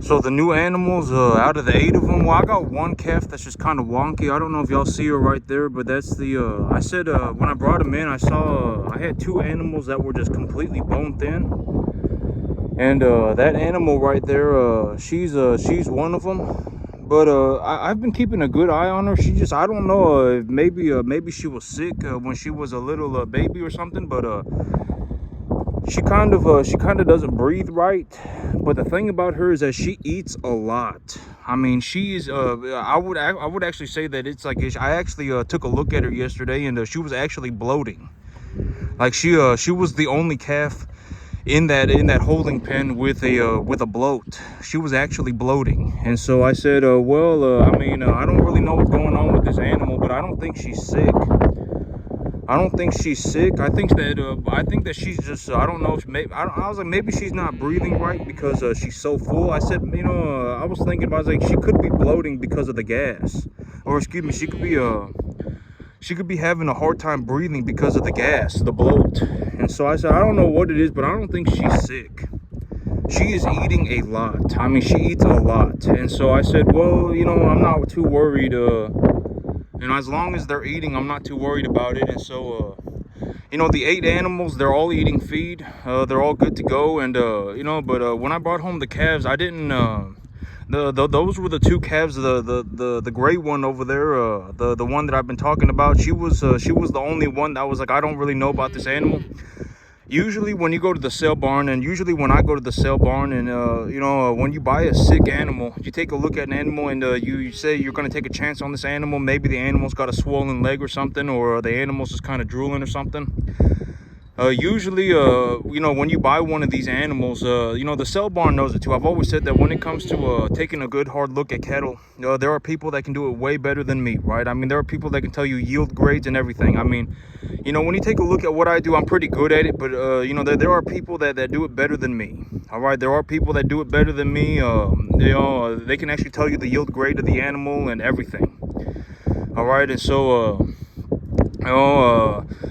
So the new animals, out of the 8 of them, well, I got one calf that's just kind of wonky. I don't know if y'all see her right there, but that's the, I said when I brought them in, I saw, I had 2 animals that were just completely bone thin. And that animal right there, she's one of them. But I've been keeping a good eye on her. She just, I don't know, maybe she was sick when she was a little baby or something, but she kind of doesn't breathe right. But the thing about her is that she eats a lot. I mean, she's I would actually say that it's like, I actually took a look at her yesterday, and she was actually bloating. Like she was the only calf in that holding pen with a bloat. She was actually bloating. And so I said, well, I mean, I don't really know what's going on with this animal, but I don't think she's sick. I don't think she's sick. I think that she's just, I don't know, maybe, I was like, maybe she's not breathing right because she's so full. I said, you know, I was thinking about, I was like, she could be bloating because of the gas, or excuse me, she could be having a hard time breathing because of the gas, the bloat. And so I said, I don't know what it is, but I don't think she's sick. She is eating a lot. I mean, she eats a lot. And so I said, well, you know, I'm not too worried. You know, as long as they're eating, I'm not too worried about it. And so, you know, the 8 animals, they're all eating feed. They're all good to go. And, you know, but when I brought home the calves, I didn't... those were the 2 calves. The gray one over there, the one that I've been talking about, she was the only one that was like, I don't really know about this animal. Usually when you go to the sale barn, and usually when I go to the sale barn, and you know, when you buy a sick animal, you take a look at an animal, and you say you're going to take a chance on this animal. Maybe the animal's got a swollen leg or something, or the animal's just kind of drooling or something. Usually, you know, when you buy one of these animals, you know, the sale barn knows it too. I've always said that when it comes to taking a good hard look at cattle, there are people that can do it way better than me, right? I mean, there are people that can tell you yield grades and everything. I mean, you know, when you take a look at what I do, I'm pretty good at it, but, you know, there are people that do it better than me. All right, there are people that do it better than me. You know, they can actually tell you the yield grade of the animal and everything. All right, and so,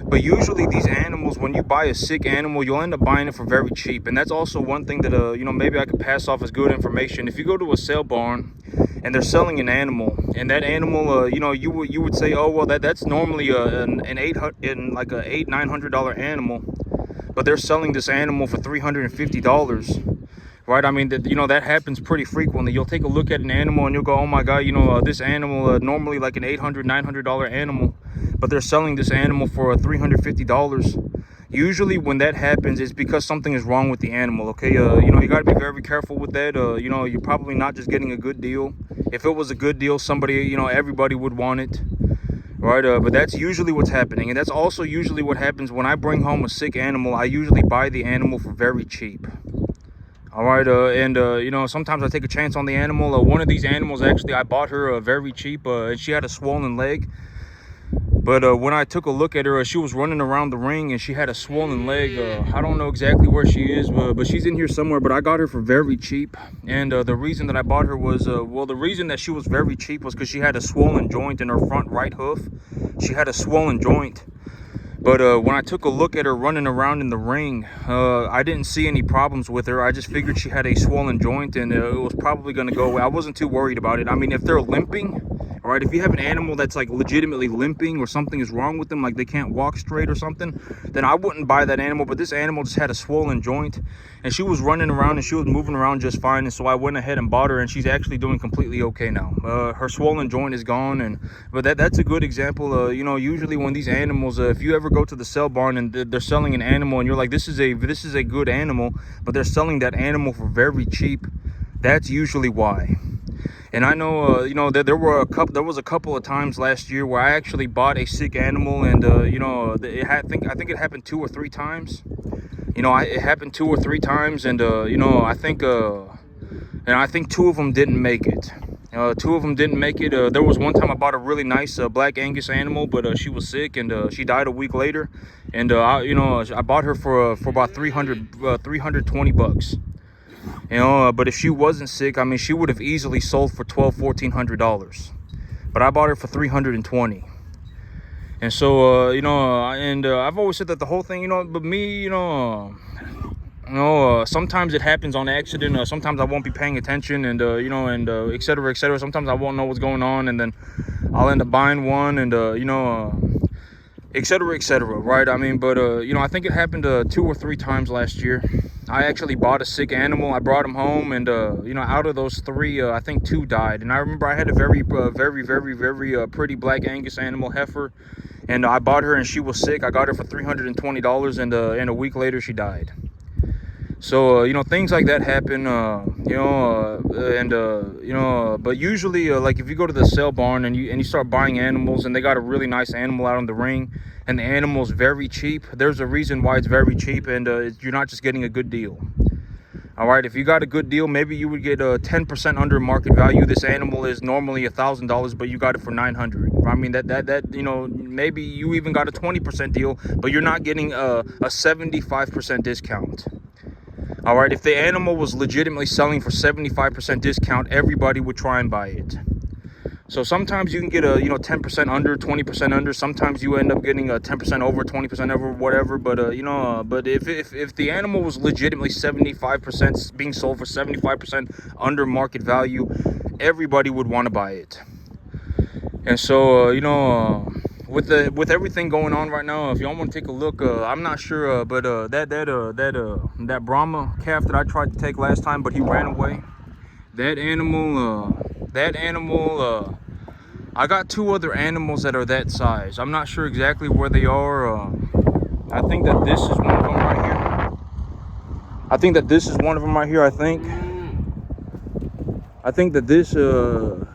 but usually these animals, when you buy a sick animal, you'll end up buying it for very cheap. And that's also one thing that, you know, maybe I could pass off as good information. If you go to a sale barn and they're selling an animal, and that animal, you know, you would say, oh, well, that's normally an $800-900 animal, but they're selling this animal for $350. Right? I mean, you know, that happens pretty frequently. You'll take a look at an animal and you'll go, oh my God, you know, this animal, normally like an $800-900 animal, but they're selling this animal for $350. Usually when that happens, it's because something is wrong with the animal. Okay, you know, you got to be very careful with that. You know, you're probably not just getting a good deal. If it was a good deal, somebody, you know, everybody would want it. Right, but that's usually what's happening. And that's also usually what happens when I bring home a sick animal. I usually buy the animal for very cheap. All right, and you know, sometimes I take a chance on the animal. One of these animals, actually, I bought her very cheap, and she had a swollen leg. But when I took a look at her, she was running around the ring and she had a swollen leg. I don't know exactly where she is, but she's in here somewhere. But I got her for very cheap. And the reason that I bought her was, well, the reason that she was very cheap was because she had a swollen joint in her front right hoof. She had a swollen joint. But when I took a look at her running around in the ring, I didn't see any problems with her. I just figured she had a swollen joint, and it was probably going to go away. I wasn't too worried about it. I mean, if they're limping, all right, if you have an animal that's like legitimately limping, or something is wrong with them, like they can't walk straight or something, then I wouldn't buy that animal. But this animal just had a swollen joint, and she was running around and she was moving around just fine. And so I went ahead and bought her, and she's actually doing completely okay now. Her swollen joint is gone. But that's a good example. You know, usually when these animals, if you ever go to the sale barn and they're selling an animal, and you're like, this is a good animal, but they're selling that animal for very cheap, that's usually why. And I know, you know, that there was a couple of times last year where I actually bought a sick animal, and you know, I think it happened 2 or 3 times. You know, it happened 2 or 3 times, and you know, I think 2 of them didn't make it. 2 of them didn't make it. There was one time I bought a really nice Black Angus animal, but she was sick, and she died a week later. And you know, I bought her for about $320. You know, but if she wasn't sick, I mean, she would have easily sold for $1,200-1,400. But I bought her for $320. And so, you know, and I've always said that the whole thing, you know, but me, you know, sometimes it happens on accident. Sometimes I won't be paying attention, and et cetera, et cetera. Sometimes I won't know what's going on, and then I'll end up buying one, and et cetera, right? I mean, but I think it happened 2 or 3 times last year. I actually bought a sick animal. I brought him home, and out of those 3, I think 2 died. And I remember I had a very pretty Black Angus animal heifer, and I bought her, and she was sick. I got her for $320, and a week later she died. So things like that happen, but usually like if you go to the sale barn and you start buying animals, and they got a really nice animal out on the ring, and the animal's very cheap, there's a reason why it's very cheap, and you're not just getting a good deal. All right, if you got a good deal, maybe you would get 10% under market value. This animal is normally $1,000, but you got it for $900. I mean, that maybe you even got a 20% deal, but you're not getting a 75% discount. All right, if the animal was legitimately selling for 75% discount, everybody would try and buy it. So sometimes you can get a 10% under, 20% under. Sometimes you end up getting a 10% over, 20% over, whatever. But but if the animal was legitimately 75% being sold for 75% under market value, everybody would want to buy it. And so with everything going on right now, if y'all want to take a look, I'm not sure, but that Brahma calf that I tried to take last time, but he ran away. That animal, I got 2 other animals that are that size. I'm not sure exactly where they are. I think that this is one of them right here. I think that this is one of them right here. I think that this,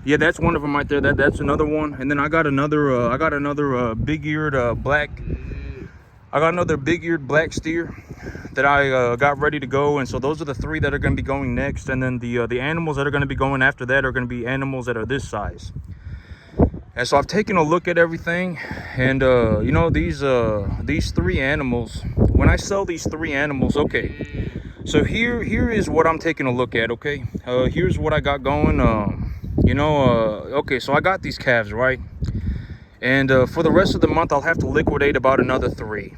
yeah, that's one of them right there. That's another one. And then I got another big-eared black. I got another big-eared black steer that I got ready to go. And so those are the 3 that are going to be going next. And then the animals that are going to be going after that are going to be animals that are this size. And so I've taken a look at everything, and these 3 animals. When I sell these 3 animals, okay. So here is what I'm taking a look at, okay? Here's what I got going. Okay, so I got these calves, right? And for the rest of the month, I'll have to liquidate about another 3.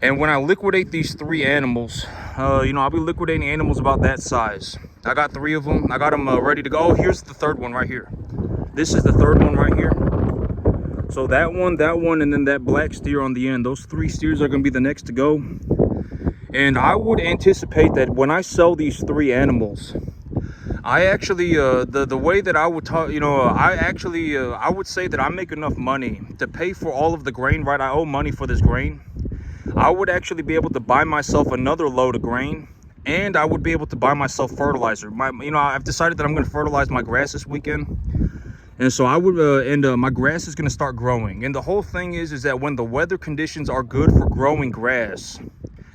And when I liquidate these 3 animals, I'll be liquidating animals about that size. I got 3 of them. I got them ready to go. Oh, here's the 3rd one right here. This is the 3rd one right here. So that one, and then that black steer on the end. Those 3 steers are going to be the next to go. And I would anticipate that when I sell these 3 animals, I actually, the way that I would talk, I would say that I make enough money to pay for all of the grain, right? I owe money for this grain. I would actually be able to buy myself another load of grain, and I would be able to buy myself fertilizer. I've decided that I'm going to fertilize my grass this weekend. And so I would, my grass is going to start growing. And the whole thing is that when the weather conditions are good for growing grass,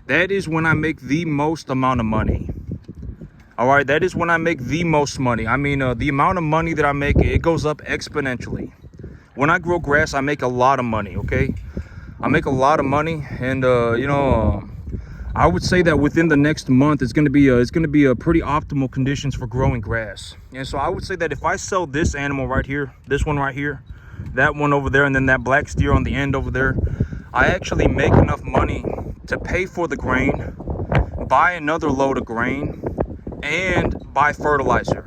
that is when I make the most amount of money. All right, that is when I make the most money. I mean, the amount of money that I make, it goes up exponentially. When I grow grass, I make a lot of money, okay? I make a lot of money, and I would say that within the next month, it's going to be a pretty optimal conditions for growing grass. And so I would say that if I sell this animal right here, this one right here, that one over there, and then that black steer on the end over there, I actually make enough money to pay for the grain, buy another load of grain, and buy fertilizer.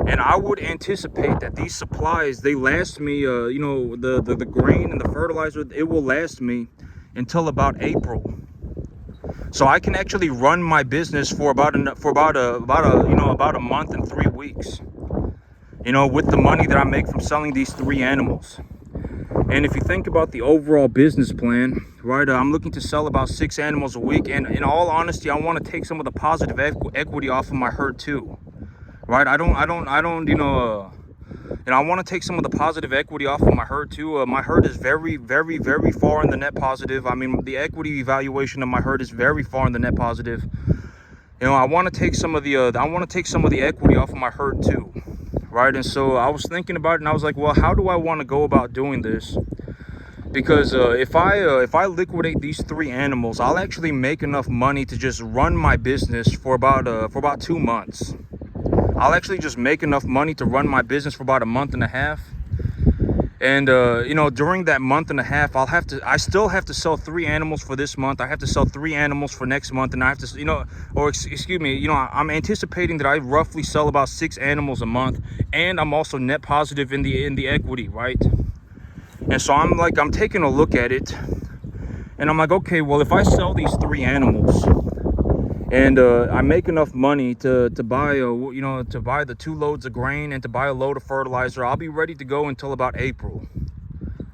And I would anticipate that these supplies, they last me, the grain and the fertilizer, it will last me until about April. So I can actually run my business for about a month and 3 weeks, with the money that I make from selling these 3 animals. And if you think about the overall business plan, right, I'm looking to sell about 6 animals a week. And in all honesty, I want to take some of the positive equity off of my herd too, right? I want to take some of the positive equity off of my herd too. My herd is very, very, very far in the net positive. I mean, the equity evaluation of my herd is very far in the net positive. I want to take some of the equity off of my herd too, right? And so I was thinking about it, and I was like, well, how do I want to go about doing this? Because if I liquidate these 3 animals, I'll actually make enough money to just run my business for about 2 months. I'll actually just make enough money to run my business for about a month and a half. And you know, during that month and a half, I still have to sell 3 animals for this month. I have to sell 3 animals for next month, and I have to, you know, or excuse me, you know, I'm anticipating that I roughly sell about 6 animals a month, and I'm also net positive in the equity, right? And so I'm taking a look at it, and I'm like, okay, well, if I sell these 3 animals and I make enough money to buy you know, to buy the 2 loads of grain and to buy a load of fertilizer, I'll be ready to go until about April.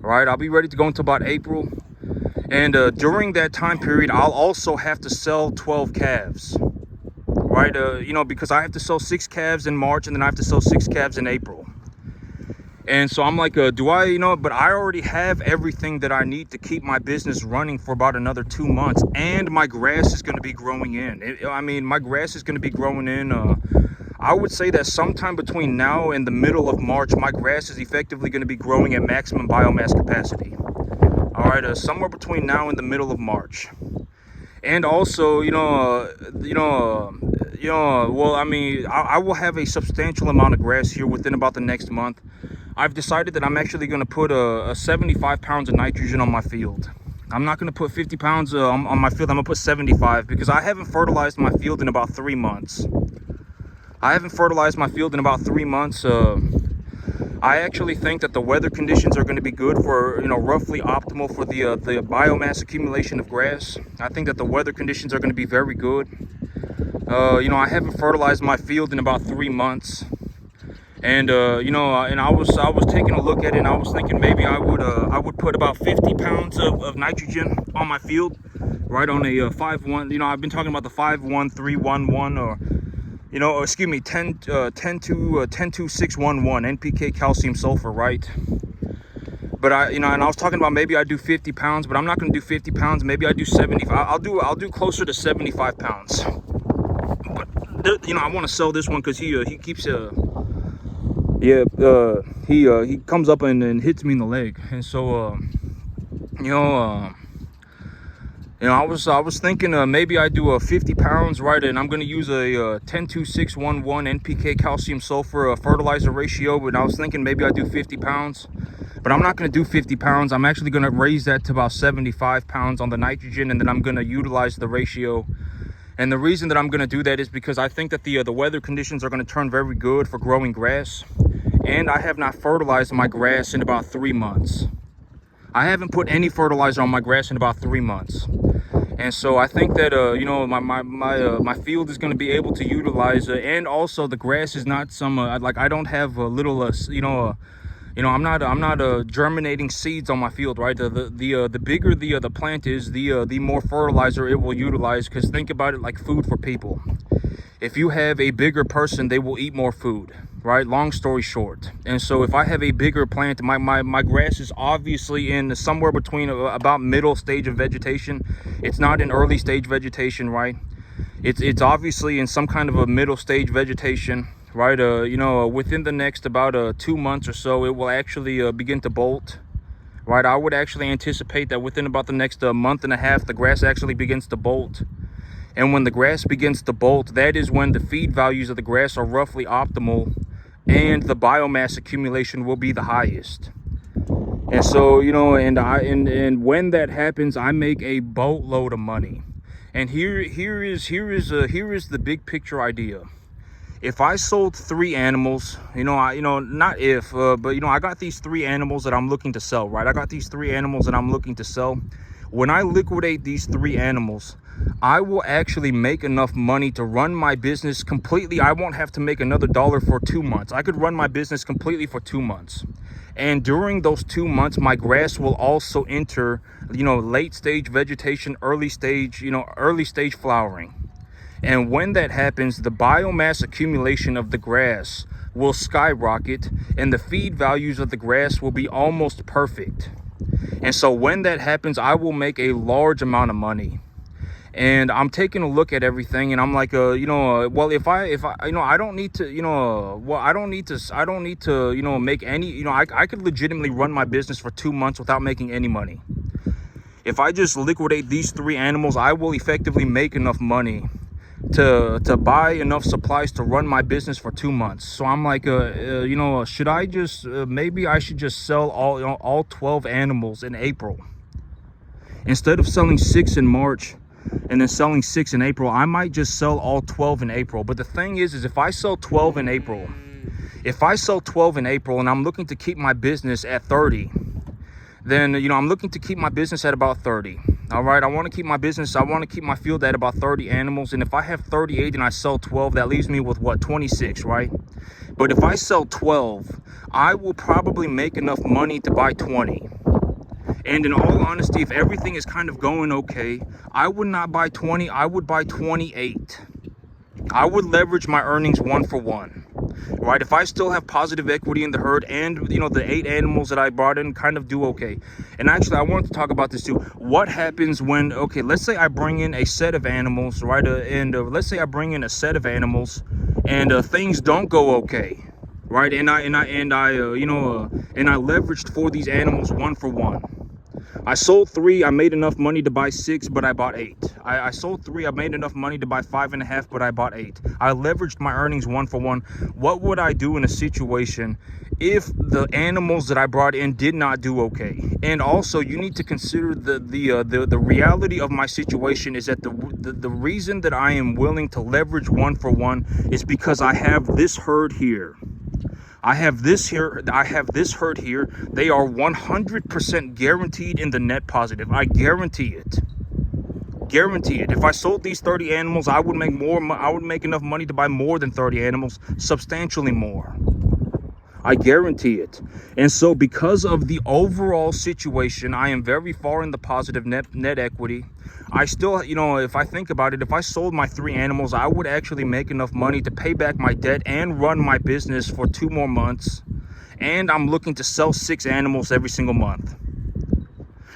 Right, I'll be ready to go until about April. And during that time period, I'll also have to sell 12 calves. Right, you know, because I have to sell 6 calves in March, and then I have to sell 6 calves in April. And so I'm like, do I, you know, but I already have everything that I need to keep my business running for about another 2 months. And my grass is going to be growing in. I mean, my grass is going to be growing in. I would say that sometime between now and the middle of March, my grass is effectively going to be growing at maximum biomass capacity. All right, somewhere between now and the middle of March. And also, well, I mean, I will have a substantial amount of grass here within about the next month. I've decided that I'm actually going to put 75 pounds of nitrogen on my field. I'm not going to put 50 pounds on my field. I'm going to put 75 because I haven't fertilized my field in about 3 months. I haven't fertilized my field in about 3 months. I actually think that the weather conditions are going to be good for, you know, roughly optimal for the biomass accumulation of grass. I think that the weather conditions are going to be very good. You know, I haven't fertilized my field in about 3 months. And you know, and I was taking a look at it, and I was thinking maybe I would put about 50 pounds of nitrogen on my field, right, on a 5-1. You know, I've been talking about the 5-1-3-1-1, or, you know, or excuse me, 10-2-6-1-1 NPK calcium sulfur, right? But you know, and I was talking about maybe I do 50 pounds, but I'm not going to do 50 pounds. Maybe I do 75. I'll do closer to 75 pounds. But you know, I want to sell this one because he keeps he comes up and hits me in the leg. And so you know, I was thinking maybe I do 50 pounds, right, and I'm going to use a 10-2-6-1-1 NPK calcium sulfur fertilizer ratio. But I was thinking maybe I do 50 pounds, but I'm not going to do 50 pounds. I'm actually going to raise that to about 75 pounds on the nitrogen, and then I'm going to utilize the ratio. And the reason that I'm going to do that is because I think that the weather conditions are going to turn very good for growing grass. And I have not fertilized my grass in about 3 months. I haven't put any fertilizer on my grass in about 3 months. And so I think that, you know, my field is going to be able to utilize, and also the grass is not some, like, I don't have a little, I'm not germinating seeds on my field, right? The bigger the plant is, the more fertilizer it will utilize. Because think about it like food for people. If you have a bigger person, they will eat more food, right? Long story short. And so if I have a bigger plant, my grass is obviously in somewhere between about middle stage of vegetation. It's not in early stage vegetation, right? It's obviously in some kind of a middle stage vegetation. Right, you know, within the next about 2 months or so, it will actually begin to bolt. Right, I would actually anticipate that within about the next month and a half, the grass actually begins to bolt. And when the grass begins to bolt, that is when the feed values of the grass are roughly optimal, and the biomass accumulation will be the highest. And so, you know, and when that happens, I make a boatload of money. And here is the big picture idea. If I sold 3 animals, not if, but, you know, I got these 3 animals that I'm looking to sell, right? I got these 3 animals that I'm looking to sell. When I liquidate these 3 animals, I will actually make enough money to run my business completely. I won't have to make another dollar for 2 months. I could run my business completely for 2 months. And during those 2 months, my grass will also enter, you know, late stage vegetation, early stage flowering. And when that happens, the biomass accumulation of the grass will skyrocket, and the feed values of the grass will be almost perfect. And so when that happens, I will make a large amount of money. And I'm taking a look at everything, and I'm like, well, if I, you know, I don't need to, you know, well, I don't need to, you know, make any, you know, I could legitimately run my business for 2 months without making any money. If I just liquidate these 3 animals, I will effectively make enough money to buy enough supplies to run my business for 2 months. So I'm like, should I just maybe I should just sell all 12 animals in April instead of selling 6 in March and then selling 6 in April. I might just sell all 12 in April. But the thing is if I sell 12 in April, and I'm looking to keep my business at 30, then I'm looking to keep my business at about 30. All right, I want to keep my field at about 30 animals. And if I have 38 and I sell 12, that leaves me with what, 26, right? But if I sell 12, I will probably make enough money to buy 20. And in all honesty, if everything is kind of going okay, I would not buy 20, I would buy 28. I would leverage my earnings 1-for-1. Right, if I still have positive equity in the herd, and the 8 animals that I brought in kind of do okay. And actually, I wanted to talk about this too. What happens when, okay, let's say I bring in a set of animals, right? Let's say I bring in a set of animals, and things don't go okay, right? And I leveraged for these animals 1-for-1. I sold 3, I made enough money to buy 6, but I bought 8. I sold 3, I made enough money to buy 5.5, but I bought 8. I leveraged my earnings 1-for-1. What would I do in a situation if the animals that I brought in did not do okay? And also, you need to consider the reality of my situation is that the reason that I am willing to leverage 1-for-1 is because I have this herd here. I have this herd here. They are 100% guaranteed in the net positive. I guarantee it. Guarantee it. If I sold these 30 animals, I would make more. I would make enough money to buy more than 30 animals, substantially more. I guarantee it. And so because of the overall situation, I am very far in the positive net equity. I still, if I think about it, if I sold my 3 animals, I would actually make enough money to pay back my debt and run my business for 2 more months. And I'm looking to sell 6 animals every single month.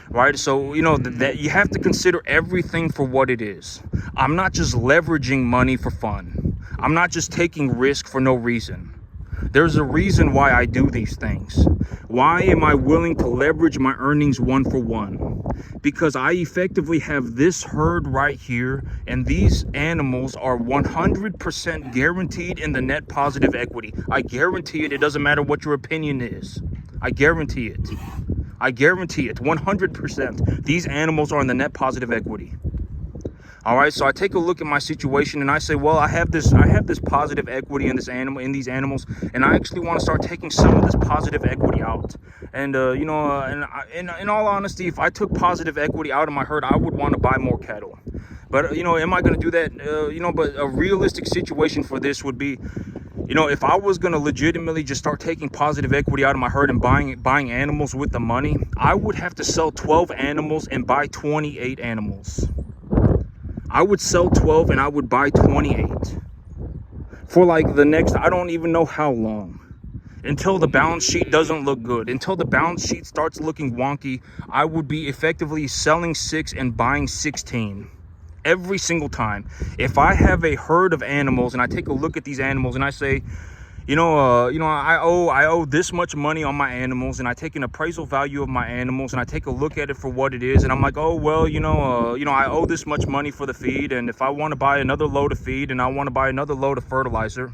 Right? So, that you have to consider everything for what it is. I'm not just leveraging money for fun. I'm not just taking risk for no reason. There's a reason why I do these things. Why am I willing to leverage my earnings 1-for-1? Because I effectively have this herd right here, and these animals are 100% guaranteed in the net positive equity. I guarantee it. It doesn't matter what your opinion is. I guarantee it. I guarantee it 100%. These animals are in the net positive equity. All right, so I take a look at my situation and I say, well, I have this positive equity in these animals, and I actually want to start taking some of this positive equity out. And in all honesty, if I took positive equity out of my herd, I would want to buy more cattle. But am I going to do that? But a realistic situation for this would be, if I was going to legitimately just start taking positive equity out of my herd and buying animals with the money, I would have to sell 12 animals and buy 28 animals. I would sell 12 and I would buy 28 for like the next, I don't even know how long, until the balance sheet doesn't look good. Until the balance sheet starts looking wonky, I would be effectively selling 6 and buying 16 every single time. If I have a herd of animals and I take a look at these animals and I say, I owe this much money on my animals, and I take an appraisal value of my animals and I take a look at it for what it is, and I'm like, oh well, I owe this much money for the feed, and if I want to buy another load of feed and I want to buy another load of fertilizer,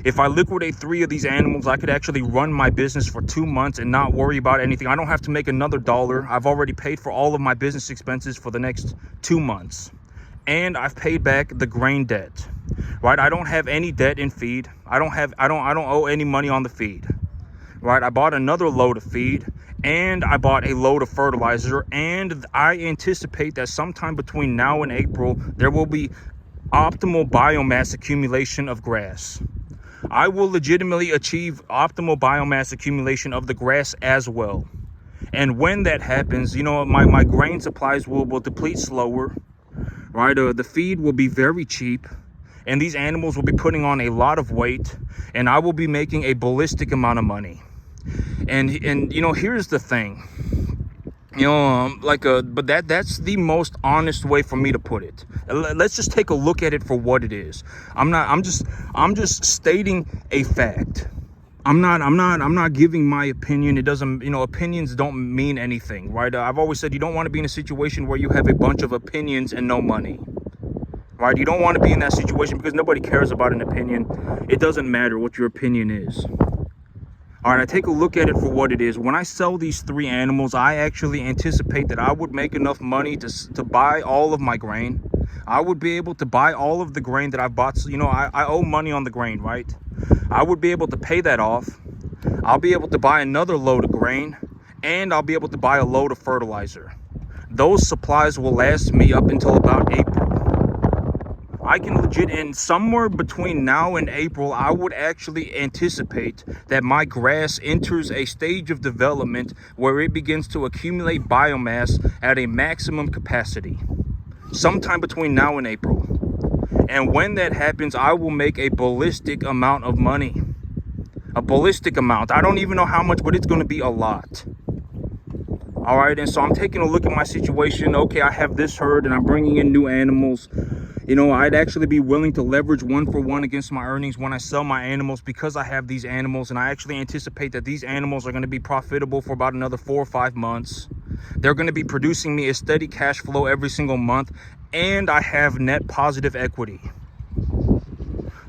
if I liquidate 3 of these animals, I could actually run my business for 2 months and not worry about anything. I don't have to make another dollar. I've already paid for all of my business expenses for the next 2 months, and I've paid back the grain debt. Right, I don't have any debt in feed. I don't owe any money on the feed. Right, I bought another load of feed, and I bought a load of fertilizer, and I anticipate that sometime between now and April there will be optimal biomass accumulation of grass. I will legitimately achieve optimal biomass accumulation of the grass as well. And when that happens, my grain supplies will deplete slower. Right, the feed will be very cheap, and these animals will be putting on a lot of weight, and I will be making a ballistic amount of money. And here's the thing, but that's the most honest way for me to put it. Let's just take a look at it for what it is. I'm just stating a fact. I'm not giving my opinion. It doesn't, opinions don't mean anything, right? I've always said you don't want to be in a situation where you have a bunch of opinions and no money. right? You don't want to be in that situation because nobody cares about an opinion. It doesn't matter what your opinion is. All right, I take a look at it for what it is. When I sell these 3 animals, I actually anticipate that I would make enough money to buy all of my grain. I would be able to buy all of the grain that I bought. So, you know, I owe money on the grain, right? I would be able to pay that off. I'll be able to buy another load of grain, and I'll be able to buy a load of fertilizer. Those supplies will last me up until about April. I can legit, in somewhere between now and April, I would actually anticipate that my grass enters a stage of development where it begins to accumulate biomass at a maximum capacity. Sometime between now and April. And when that happens, I will make a ballistic amount of money. A ballistic amount. I don't even know how much, but it's going to be a lot. All right, and so I'm taking a look at my situation. Okay, I have this herd and I'm bringing in new animals. You know, I'd actually be willing to leverage 1-for-1 against my earnings when I sell my animals because I have these animals, and I actually anticipate that these animals are going to be profitable for about another 4 or 5 months. They're going to be producing me a steady cash flow every single month, and I have net positive equity.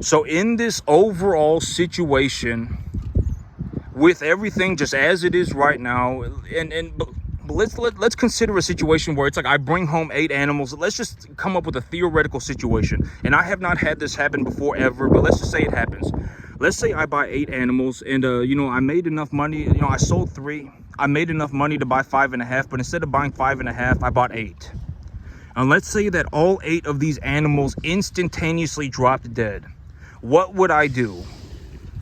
So in this overall situation, with everything just as it is right now, let's consider a situation where it's like I bring home 8 animals. Let's just come up with a theoretical situation, and I have not had this happen before ever, but let's just say it happens. Let's say I buy 8 animals, and you know, I made enough money. You know, I sold 3. I made enough money to buy 5.5, but instead of buying 5.5, I bought 8. And let's say that all 8 of these animals instantaneously dropped dead. What would I do?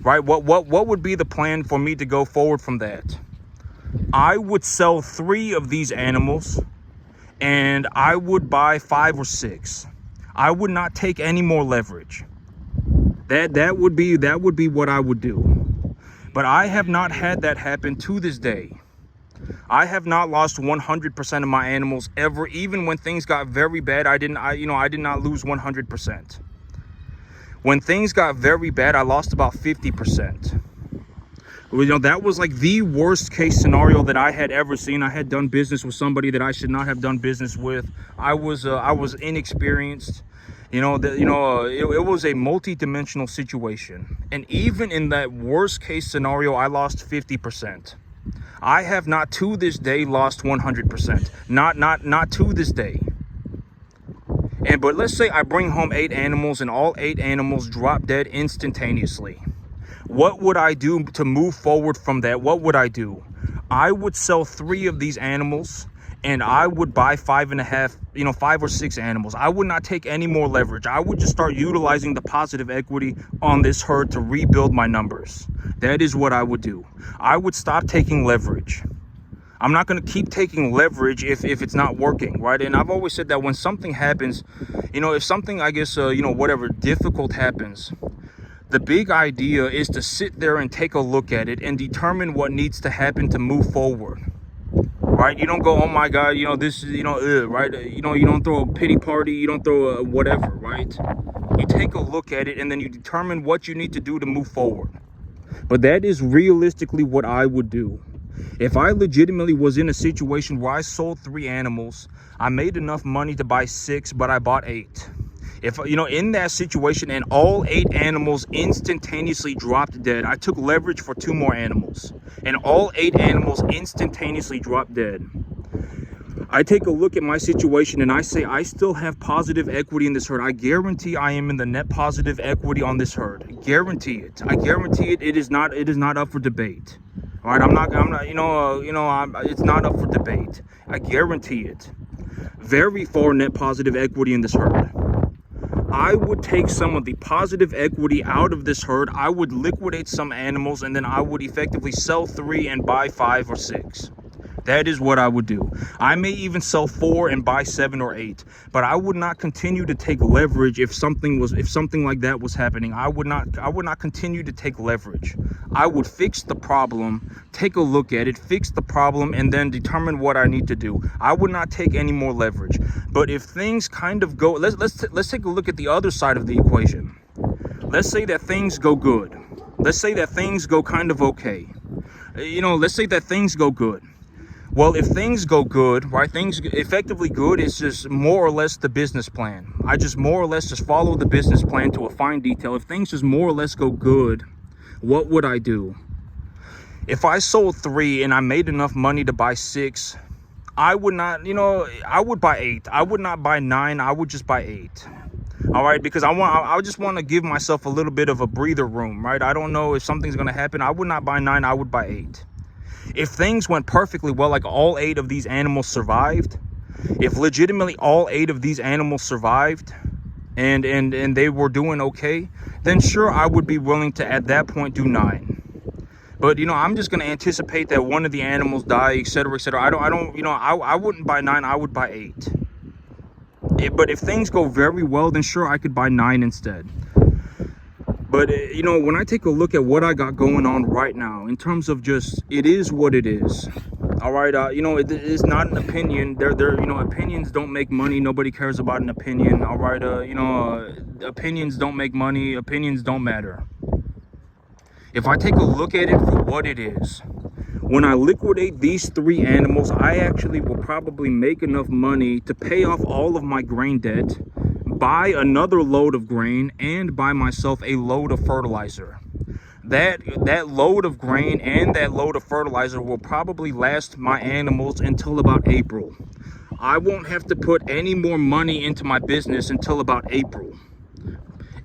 Right? What would be the plan for me to go forward from that? I would sell 3 of these animals, and I would buy 5 or 6. I would not take any more leverage. That would be what I would do. But I have not had that happen to this day. I have not lost 100% of my animals ever. Even when things got very bad, I did not lose 100%. When things got very bad, I lost about 50%. You know, that was like the worst case scenario that I had ever seen. I had done business with somebody that I should not have done business with. I was inexperienced. You know, it was a multi-dimensional situation. And even in that worst case scenario, I lost 50%. I have not to this day lost 100%. Not to this day. But let's say I bring home 8 animals and all 8 animals drop dead instantaneously. What would I do to move forward from that? What would I do? I would sell 3 of these animals, and I would buy 5.5, 5 or 6 animals. I would not take any more leverage. I would just start utilizing the positive equity on this herd to rebuild my numbers. That is what I would do. I would stop taking leverage. I'm not going to keep taking leverage if it's not working, right? And I've always said that when something happens, you know, if something, I guess, whatever difficult happens, the big idea is to sit there and take a look at it and determine what needs to happen to move forward, right? You don't go, oh my God, you know, this is, right? You don't throw a pity party. You don't throw a whatever, right? You take a look at it and then you determine what you need to do to move forward. But that is realistically what I would do. If I legitimately was in a situation where I sold 3 animals, I made enough money to buy 6, but I bought 8. If, in that situation and all 8 animals instantaneously dropped dead, I took leverage for 2 more animals, and all 8 animals instantaneously dropped dead. I take a look at my situation and I say, I still have positive equity in this herd. I guarantee I am in the net positive equity on this herd. Guarantee it. I guarantee it. It is not up for debate. All right, it's not up for debate. I guarantee it. Very far net positive equity in this herd. I would take some of the positive equity out of this herd. I would liquidate some animals, and then I would effectively sell 3 and buy 5 or 6. That is what I would do. I may even sell 4 and buy 7 or 8, but I would not continue to take leverage if something like that was happening. I would not continue to take leverage. I would fix the problem, take a look at it, fix the problem, and then determine what I need to do. I would not take any more leverage. But if things kind of go, let's take a look at the other side of the equation. Let's say that things go good. Let's say that things go kind of okay. Let's say that things go good. Well, if things go good, right, things effectively good, it's just more or less the business plan. I just more or less just follow the business plan to a fine detail. If things just more or less go good, what would I do? If I sold 3 and I made enough money to buy 6, I would not, I would buy 8. I would not buy 9. I would just buy 8. All right, because I just want to give myself a little bit of a breather room, right? I don't know if something's going to happen. I would not buy 9. I would buy 8. If things went perfectly well, like all 8 of these animals survived, if legitimately all 8 of these animals survived and they were doing okay, then sure, I would be willing to at that point do 9. But I'm just going to anticipate that one of the animals die, etc., etc. I wouldn't buy 9. I would buy 8. But if things go very well, then sure, I could buy 9 instead. But when I take a look at what I got going on right now, in terms of just, it is what it is. All right, it is not an opinion. Opinions don't make money. Nobody cares about an opinion. All right, opinions don't make money. Opinions don't matter. If I take a look at it for what it is, when I liquidate these 3 animals, I actually will probably make enough money to pay off all of my grain debt, buy another load of grain, and buy myself a load of fertilizer. That load of grain and that load of fertilizer will probably last my animals until about April. I won't have to put any more money into my business until about April.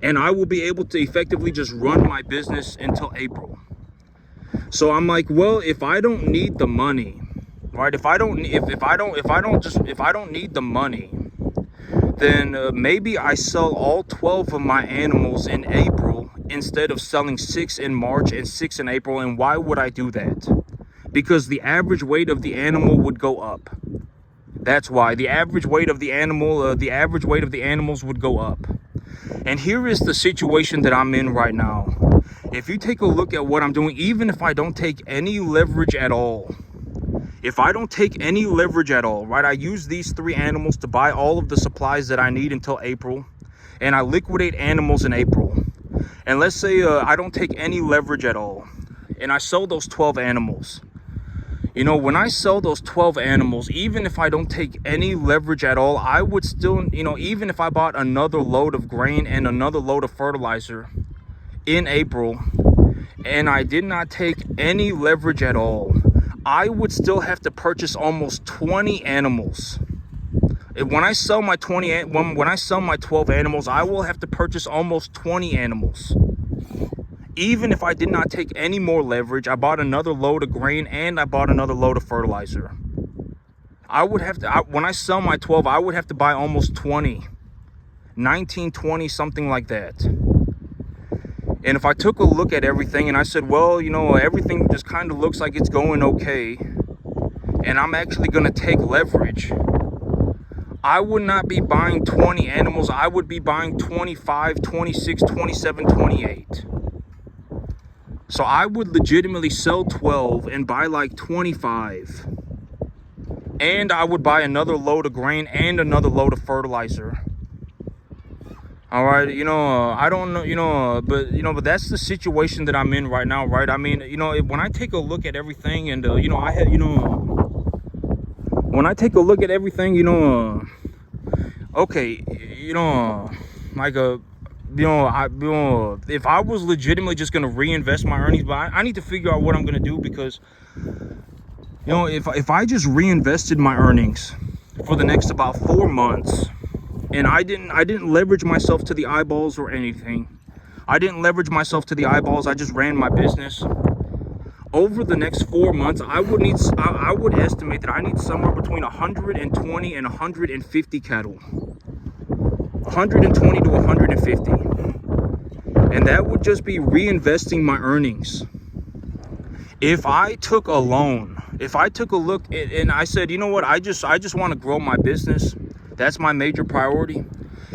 And I will be able to effectively just run my business until April. So I'm like, well, if I don't need the money, right? If I don't need the money, then maybe I sell all 12 of my animals in April instead of selling 6 in March and 6 in April. And why would I do that? Because the average weight of the animal would go up. That's why the average weight of the animals would go up. And here is the situation that I'm in right now. If you take a look at what I'm doing, even if I don't take any leverage at all, right, I use these 3 animals to buy all of the supplies that I need until April, and I liquidate animals in April. And let's say I don't take any leverage at all, and I sell those 12 animals. When I sell those 12 animals, even if I don't take any leverage at all, I would still, even if I bought another load of grain and another load of fertilizer in April, and I did not take any leverage at all, I would still have to purchase almost 20 animals. When I sell my 12 animals, I will have to purchase almost 20 animals. Even if I did not take any more leverage, I bought another load of grain and I bought another load of fertilizer. I would have to, when I sell my 12, I would have to buy almost 20, 19, 20, something like that. And if I took a look at everything and I said, well, everything just kind of looks like it's going okay, and I'm actually going to take leverage, I would not be buying 20 animals. I would be buying 25, 26, 27, 28. So I would legitimately sell 12 and buy like 25. And I would buy another load of grain and another load of fertilizer. All right, I don't know, but that's the situation that I'm in right now, right? I mean, when I take a look at everything, and when I take a look at everything, okay, like if I was legitimately just gonna reinvest my earnings, but I need to figure out what I'm gonna do, because if I just reinvested my earnings for the next about 4 months, and I didn't leverage myself to the eyeballs or anything. I didn't leverage myself to the eyeballs. I just ran my business. Over the next 4 months, I would estimate that I need somewhere between 120 and 150 cattle. 120 to 150. And that would just be reinvesting my earnings. If I took a loan, if I took a look and I said, I just want to grow my business. That's my major priority.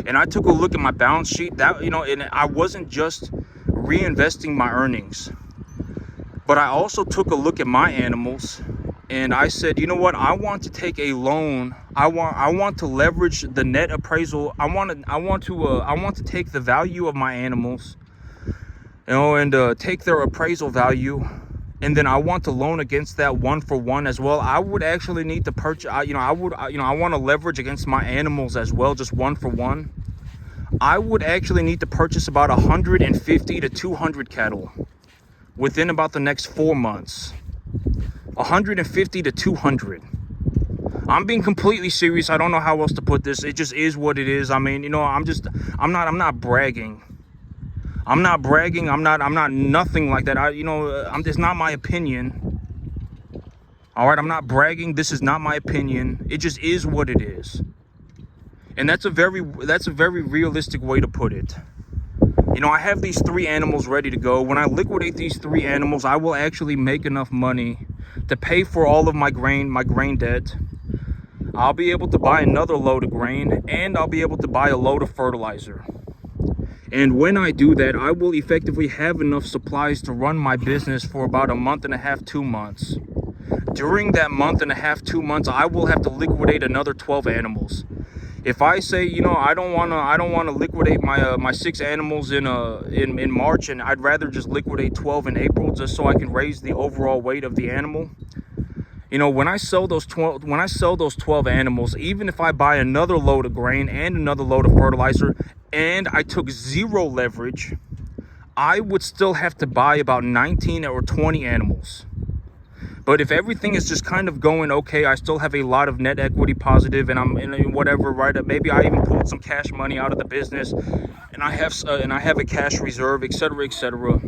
And I took a look at my balance sheet, that and I wasn't just reinvesting my earnings, but I also took a look at my animals, and I said, I want to take a loan. I want to leverage the net appraisal. I want to take the value of my animals, and take their appraisal value and then I want to loan against that 1-for-1 as well, I would actually need to purchase, I want to leverage against my animals as well, just 1-for-1. I would actually need to purchase about 150 to 200 cattle within about the next 4 months. 150 to 200. I'm being completely serious. I don't know how else to put this. It just is what it is. I mean, I'm not bragging. I'm not bragging. I'm not nothing like that. It's not my opinion. All right, I'm not bragging. This is not my opinion. It just is what it is. And that's a very realistic way to put it. I have these 3 animals ready to go. When I liquidate these 3 animals, I will actually make enough money to pay for all of my grain debt. I'll be able to buy another load of grain, and I'll be able to buy a load of fertilizer. And when I do that, I will effectively have enough supplies to run my business for about a month and a half, 2 months. During that month and a half, 2 months, I will have to liquidate another 12 animals. If I say, I don't want to liquidate my 6 animals in March, and I'd rather just liquidate 12 in April just so I can raise the overall weight of the animal. When I sell those 12 animals, even if I buy another load of grain and another load of fertilizer, and I took 0 leverage, I would still have to buy about 19 or 20 animals. But if everything is just kind of going okay, I still have a lot of net equity positive, and I'm in whatever, right? Maybe I even pulled some cash money out of the business, and I have a cash reserve, etc., etc.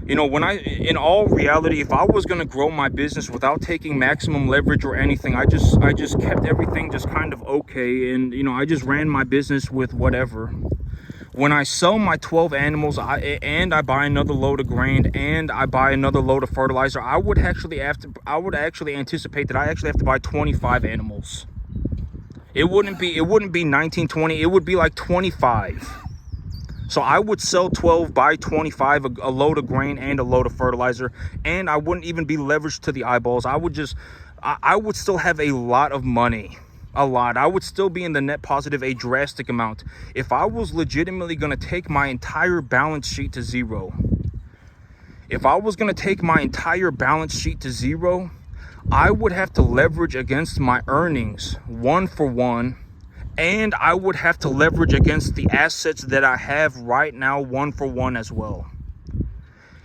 In all reality, if I was going to grow my business without taking maximum leverage or anything, I just kept everything just kind of okay, and I just ran my business with whatever. When I sell my 12 animals, I buy another load of grain and I buy another load of fertilizer, I would actually anticipate that I actually have to buy 25 animals. It wouldn't be 19, 20, it would be like 25. So I would sell 12, buy 25, a load of grain and a load of fertilizer, and I wouldn't even be leveraged to the eyeballs. I would still have a lot of money. A lot. I would still be in the net positive a drastic amount if I was legitimately going to take my entire balance sheet to 0. If I was going to take my entire balance sheet to 0, I would have to leverage against my earnings 1-for-1, and I would have to leverage against the assets that I have right now 1-for-1 as well.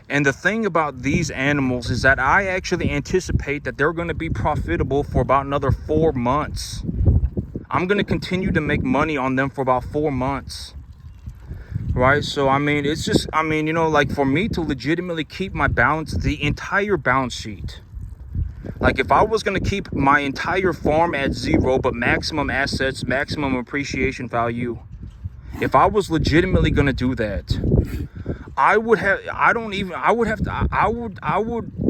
And the thing about these animals is that I actually anticipate that they're going to be profitable for about another 4 months. I'm going to continue to make money on them for about 4 months. Right? So, it's just, like for me to legitimately keep my balance, the entire balance sheet. Like if I was going to keep my entire farm at 0, but maximum assets, maximum appreciation value, if I was legitimately going to do that, I would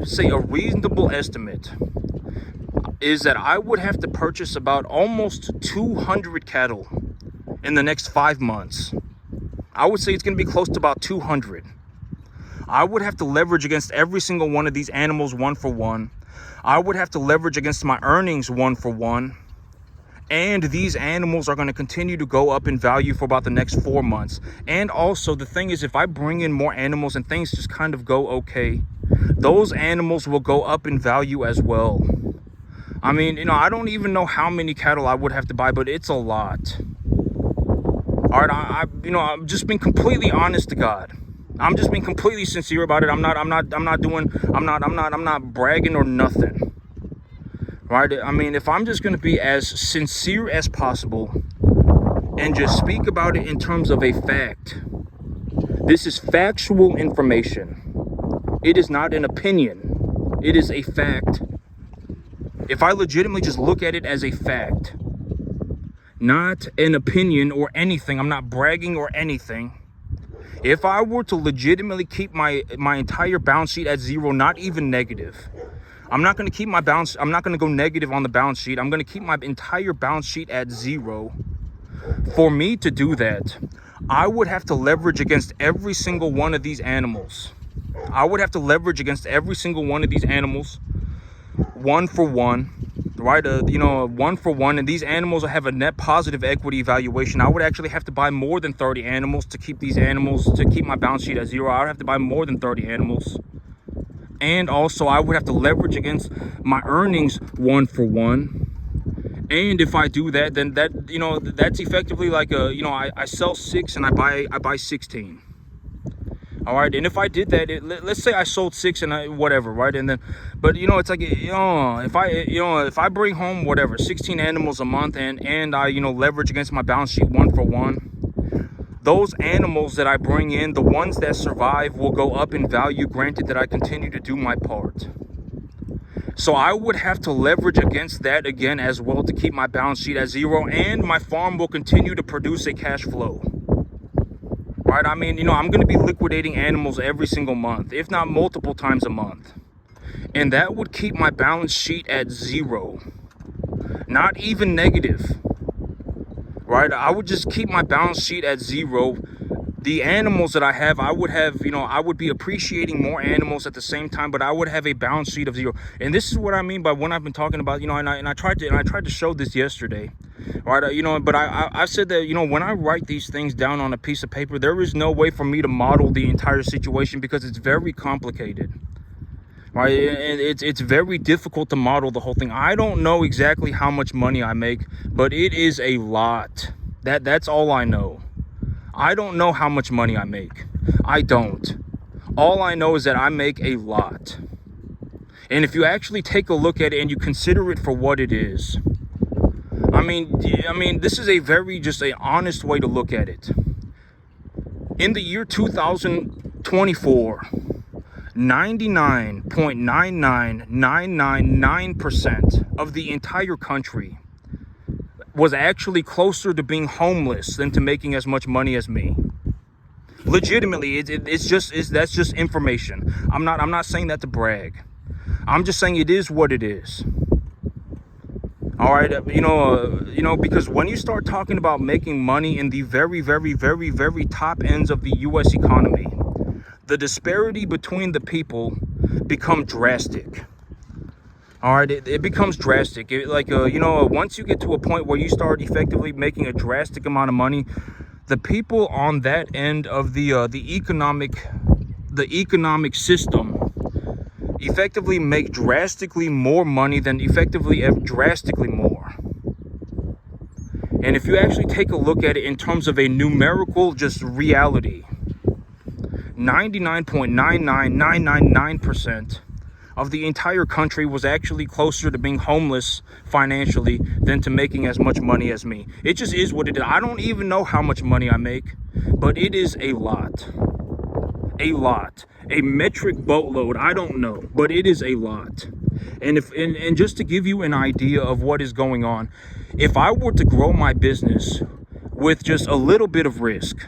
say a reasonable estimate is that I would have to purchase about almost 200 cattle in the next 5 months. I would say it's going to be close to about 200. I would have to leverage against every single one of these animals 1-for-1. I would have to leverage against my earnings 1-for-1. And these animals are going to continue to go up in value for about the next 4 months. And also, the thing is, if I bring in more animals and things just kind of go okay, those animals will go up in value as well. I don't even know how many cattle I would have to buy, but it's a lot. All right, I'm just being completely honest to God. I'm just being completely sincere about it. I'm not bragging or nothing. Right? If I'm just going to be as sincere as possible and just speak about it in terms of a fact, this is factual information. It is not an opinion. It is a fact. If I legitimately just look at it as a fact, not an opinion or anything, I'm not bragging or anything. If I were to legitimately keep my entire balance sheet at 0, not even negative, I'm not going to keep my balance. I'm not going to go negative on the balance sheet. I'm going to keep my entire balance sheet at 0. For me to do that, I would have to leverage against every single one of these animals. I would have to leverage against every single one of these animals 1-for-1, right? 1-for-1, and these animals have a net positive equity valuation. I would actually have to buy more than 30 animals to keep these animals, to keep my balance sheet at 0. I would have to buy more than 30 animals. And also I would have to leverage against my earnings 1-for-1. And if I do that, then that, you know, that's effectively like a, you know, I sell 6 and I buy 16. All right, and if I did that, let's say I sold 6 and whatever, right? And then, but you know, it's like, you know, if I bring home whatever 16 animals a month, and I, you know, leverage against my balance sheet 1-for-1, those animals that I bring in, the ones that survive, will go up in value, granted that I continue to do my part. So I would have to leverage against that again as well to keep my balance sheet at 0, and my farm will continue to produce a cash flow. Right? I mean, you know, I'm going to be liquidating animals every single month, if not multiple times a month. And that would keep my balance sheet at 0, not even negative. Right? I would just keep my balance sheet at 0. The animals that I have, I would have, you know, I would be appreciating more animals at the same time, but I would have a balance sheet of 0. And this is what I mean by when I've been talking about, you know, and I tried to show this yesterday, right? You know, but I said that, you know, when I write these things down on a piece of paper, there is no way for me to model the entire situation because it's very complicated. Right? And it's very difficult to model the whole thing. I don't know exactly how much money I make, but it is a lot. That's all I know. I don't know how much money I make. I don't. All I know is that I make a lot. And if you actually take a look at it and you consider it for what it is, I mean, this is a very just a honest way to look at it. In the year 2024, 99.99999% of the entire country was actually closer to being homeless than to making as much money as me. Legitimately, that's just information. I'm not saying that to brag. I'm just saying it is what it is. All right, you know, because when you start talking about making money in the very, very, very, very top ends of the U.S. economy, the disparity between the people become drastic. All right, it becomes drastic. You know, once you get to a point where you start effectively making a drastic amount of money, the people on that end of the economic system effectively make drastically more money than drastically more. And if you actually take a look at it in terms of a numerical just reality, 99.99999% of the entire country was actually closer to being homeless financially than to making as much money as me. It just is what it is. I don't even know how much money I make, but it is a lot. A lot. A metric boatload, I don't know, but it is a lot. And just to give you an idea of what is going on, if I were to grow my business with just a little bit of risk,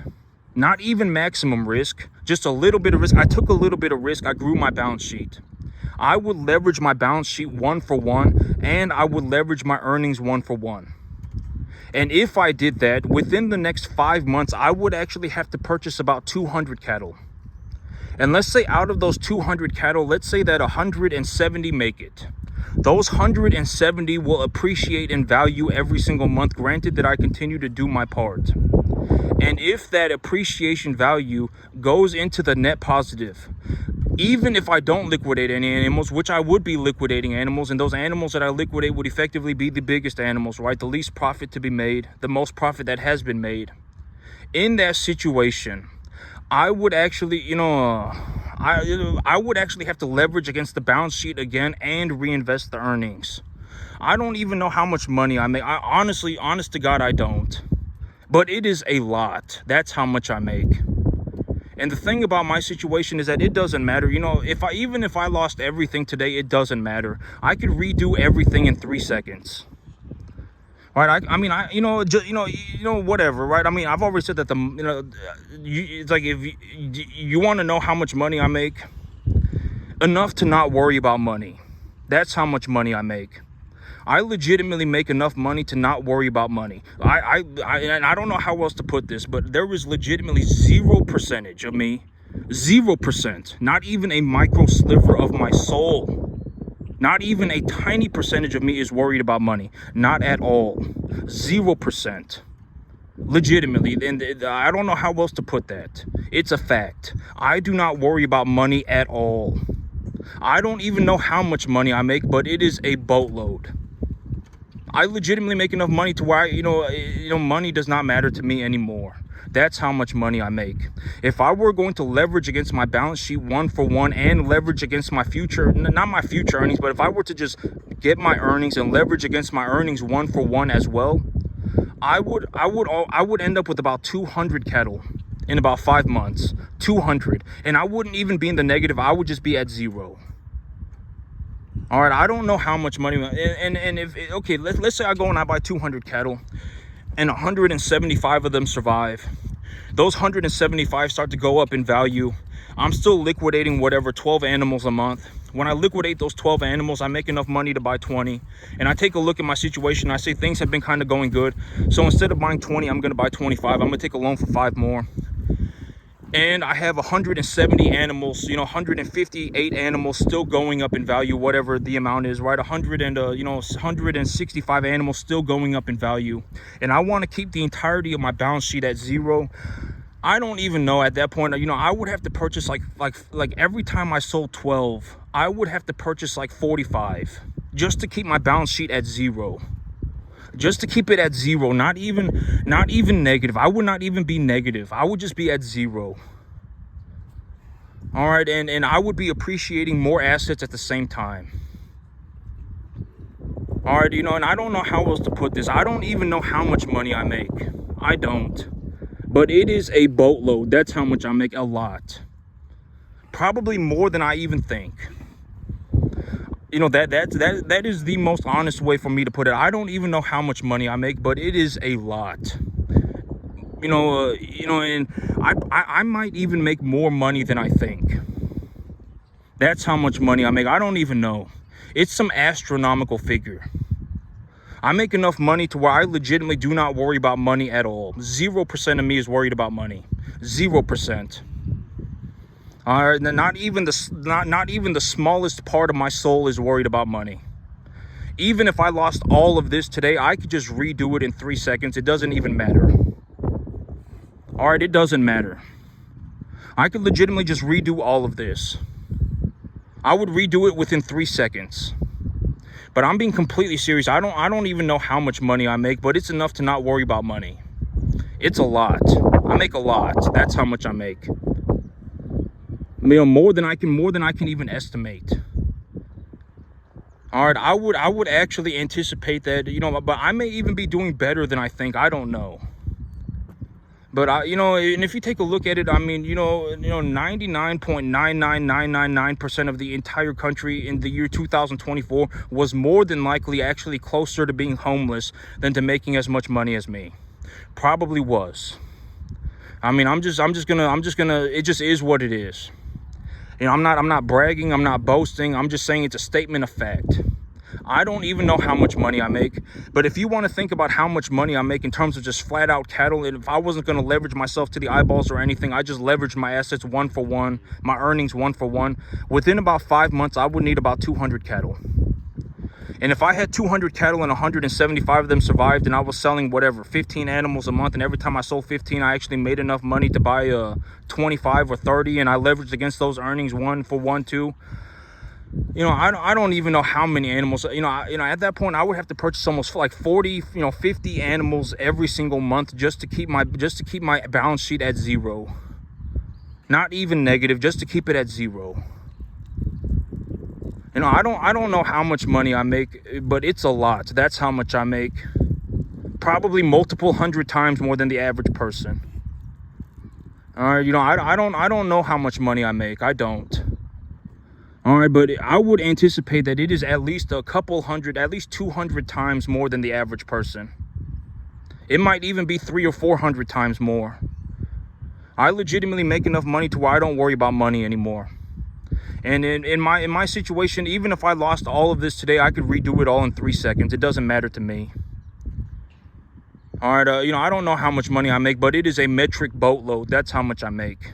not even maximum risk, just a little bit of risk, I took a little bit of risk, I grew my balance sheet, I would leverage my balance sheet 1-for-1, and I would leverage my earnings 1-for-1. And if I did that, within the next 5 months, I would actually have to purchase about 200 cattle. And let's say out of those 200 cattle, let's say that 170 make it. Those 170 will appreciate in value every single month, granted that I continue to do my part. And if that appreciation value goes into the net positive, even if I don't liquidate any animals, which I would be liquidating animals, and those animals that I liquidate would effectively be the biggest animals, right? The least profit to be made, the most profit that has been made. In that situation, I would actually, you know, I would actually have to leverage against the balance sheet again and reinvest the earnings. I don't even know how much money I make. I honestly, honest to God, I don't. But it is a lot. That's how much I make. And the thing about my situation is that it doesn't matter. You know, even if I lost everything today, it doesn't matter. I could redo everything in 3 seconds. Right? I mean, whatever. Right? I mean, I've already said that it's like if you want to know how much money I make, enough to not worry about money. That's how much money I make. I legitimately make enough money to not worry about money. And I don't know how else to put this, but there is legitimately 0% of me, 0%, not even a micro sliver of my soul, not even a tiny percentage of me is worried about money. Not at all. 0%. Legitimately. And I don't know how else to put that. It's a fact. I do not worry about money at all. I don't even know how much money I make, but it is a boatload. I legitimately make enough money to where, money does not matter to me anymore. That's how much money I make. If I were going to leverage against my balance sheet 1-for-1 and leverage against my future, not my future earnings, but if I were to just get my earnings and leverage against my earnings 1-for-1 as well, I would end up with about 200 cattle in about 5 months. 200. And I wouldn't even be in the negative. I would just be at zero. All right, I don't know how much money, and if, okay, let's say I go and I buy 200 cattle and 175 of them survive. Those 175 start to go up in value. I'm still liquidating whatever 12 animals a month. When I liquidate those 12 animals, I make enough money to buy 20. And I take a look at my situation. I say things have been kind of going good. So instead of buying 20, I'm going to buy 25. I'm going to take a loan for 5 more. And I have 170 animals, 158 animals still going up in value, whatever the amount is, right? 165 animals still going up in value. And I want to keep the entirety of my balance sheet at zero. I don't even know at that point, I would have to purchase like every time I sold 12, I would have to purchase like 45 just to keep my balance sheet at zero. Just to keep it at zero, not even negative. I would not even be negative. I would just be at zero. All right, and I would be appreciating more assets at the same time. All right, and I don't know how else to put this. I don't even know how much money I make. I don't. But it is a boatload. That's how much I make. A lot. Probably more than I even think. That is the most honest way for me to put it. I don't even know how much money I make, but it is a lot. And I might even make more money than I think. That's how much money I make. I don't even know. It's some astronomical figure. I make enough money to where I legitimately do not worry about money at all. 0% of me is worried about money. 0%. All right, not even the smallest part of my soul is worried about money. Even if I lost all of this today, I could just redo it in 3 seconds. It doesn't even matter. All right, it doesn't matter. I could legitimately just redo all of this. I would redo it within 3 seconds. But I'm being completely serious. I don't even know how much money I make, but it's enough to not worry about money. It's a lot. I make a lot. That's how much I make. More than I can even estimate. All right, I would actually anticipate that, but I may even be doing better than I think. I don't know. But and if you take a look at it, 99.99999% of the entire country in the year 2024 was more than likely actually closer to being homeless than to making as much money as me. Probably was. I'm just gonna. It just is what it is. I'm not bragging, I'm not boasting, I'm just saying it's a statement of fact. I don't even know how much money I make, but if you want to think about how much money I make in terms of just flat out cattle, and if I wasn't going to leverage myself to the eyeballs or anything, I just leveraged my assets 1-for-1, my earnings 1-for-1, within about 5 months, I would need about 200 cattle. And if I had 200 cattle and 175 of them survived, and I was selling whatever 15 animals a month, and every time I sold 15 I actually made enough money to buy 25 or 30, and I leveraged against those earnings 1-for-1 too, I don't even know how many animals. At that point I would have to purchase almost like 40 50 animals every single month just to keep my balance sheet at zero. Not even negative, just to keep it at zero. I don't know how much money I make, but it's a lot. That's how much I make. Probably multiple 100 times more than the average person. All right, I don't know how much money I make. I don't. All right, but I would anticipate that it is at least a couple hundred, at least 200 times more than the average person. It might even be 300 or 400 times more. I legitimately make enough money to where I don't worry about money anymore. And in my situation, even if I lost all of this today, I could redo it all in 3 seconds. It doesn't matter to me. All right, I don't know how much money I make, but it is a metric boatload. That's how much I make.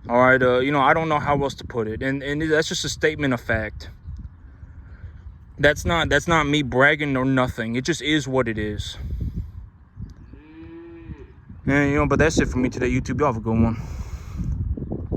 All right, I don't know how else to put it, and that's just a statement of fact. That's not me bragging or nothing. It just is what it is. And but that's it for me today, YouTube. Y'all have a good one.